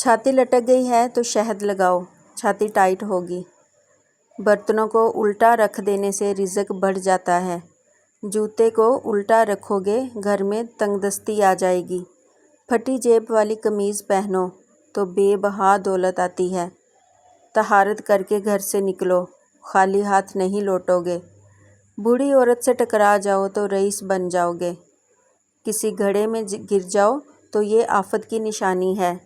छाती लटक गई है तो शहद लगाओ, छाती टाइट होगी। बर्तनों को उल्टा रख देने से रिज़्क बढ़ जाता है। जूते को उल्टा रखोगे घर में तंगदस्ती आ जाएगी। फटी जेब वाली कमीज़ पहनो तो बेबहा दौलत आती है। तहारत करके घर से निकलो, खाली हाथ नहीं लौटोगे। बूढ़ी औरत से टकरा जाओ तो रईस बन जाओगे। किसी घड़े में गिर जाओ तो ये आफत की निशानी है।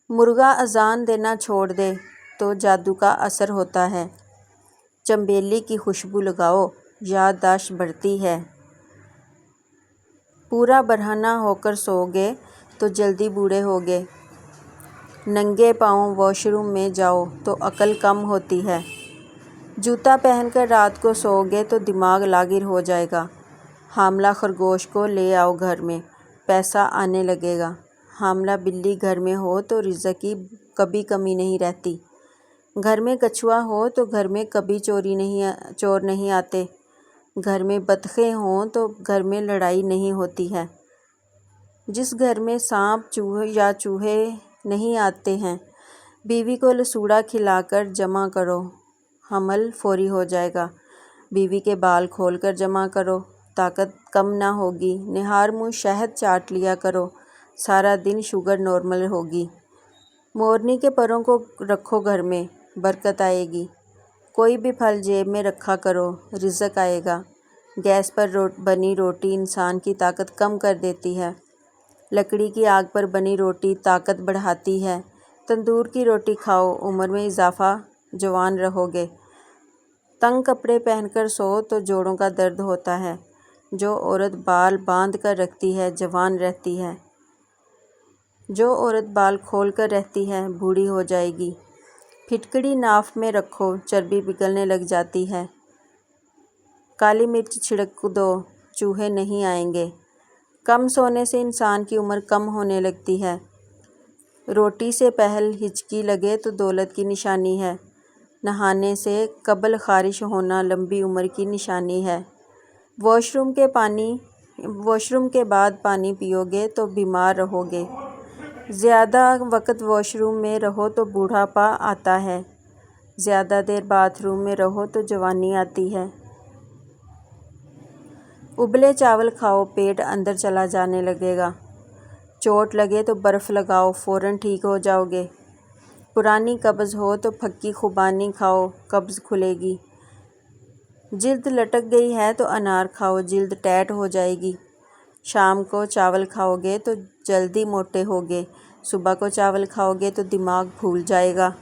मुर्गा अजान देना छोड़ दे तो जादू का असर होता है। चंबेली की खुशबू लगाओ, याददाश्त बढ़ती है। पूरा बरहना होकर सोओगे तो जल्दी बूढ़े होगे। नंगे पाँव वॉशरूम में जाओ तो अकल कम होती है। जूता पहनकर रात को सोओगे तो दिमाग लागिर हो जाएगा। हामला खरगोश को ले आओ घर में, पैसा आने लगेगा। हामला बिल्ली घर में हो तो रिज़्क की कभी कमी नहीं रहती। घर में कछुआ हो तो घर में कभी चोर नहीं आते। घर में बतखें हों तो घर में लड़ाई नहीं होती है। जिस घर में सांप चूहे नहीं आते हैं, बीवी को लसूड़ा खिलाकर जमा करो, हमल फौरी हो जाएगा। बीवी के बाल खोलकर जमा करो, ताकत कम ना होगी। निहार मुँह शहद चाट लिया करो, सारा दिन शुगर नॉर्मल होगी। मोरनी के परों को रखो घर में, बरकत आएगी। कोई भी फल जेब में रखा करो, रिज़्क आएगा। गैस पर बनी रोटी इंसान की ताकत कम कर देती है। लकड़ी की आग पर बनी रोटी ताकत बढ़ाती है। तंदूर की रोटी खाओ, उम्र में इजाफा, जवान रहोगे। तंग कपड़े पहनकर सो तो जोड़ों का दर्द होता है। जो औरत बाल बांध कर रखती है जवान रहती है। जो औरत बाल खोल कर रहती है बूढ़ी हो जाएगी। फिटकड़ी नाफ में रखो, चर्बी पिघलने लग जाती है। काली मिर्च छिड़क दो, चूहे नहीं आएंगे। कम सोने से इंसान की उम्र कम होने लगती है। रोटी से पहल हिचकी लगे तो दौलत की निशानी है। नहाने से कबल खारिश होना लंबी उम्र की निशानी है। वॉशरूम के बाद पानी पियोगे तो बीमार रहोगे। ज़्यादा वक्त वॉशरूम में रहो तो बूढ़ापा आता है। ज़्यादा देर बाथरूम में रहो तो जवानी आती है। उबले चावल खाओ, पेट अंदर चला जाने लगेगा। चोट लगे तो बर्फ़ लगाओ, फ़ौरन ठीक हो जाओगे। पुरानी कब्ज़ हो तो फक्की खुबानी खाओ, कब्ज़ खुलेगी। जिल्द लटक गई है तो अनार खाओ, जिल्द टैट हो जाएगी। शाम को चावल खाओगे तो जल्दी मोटे होगे। सुबह को चावल खाओगे तो दिमाग भूल जाएगा।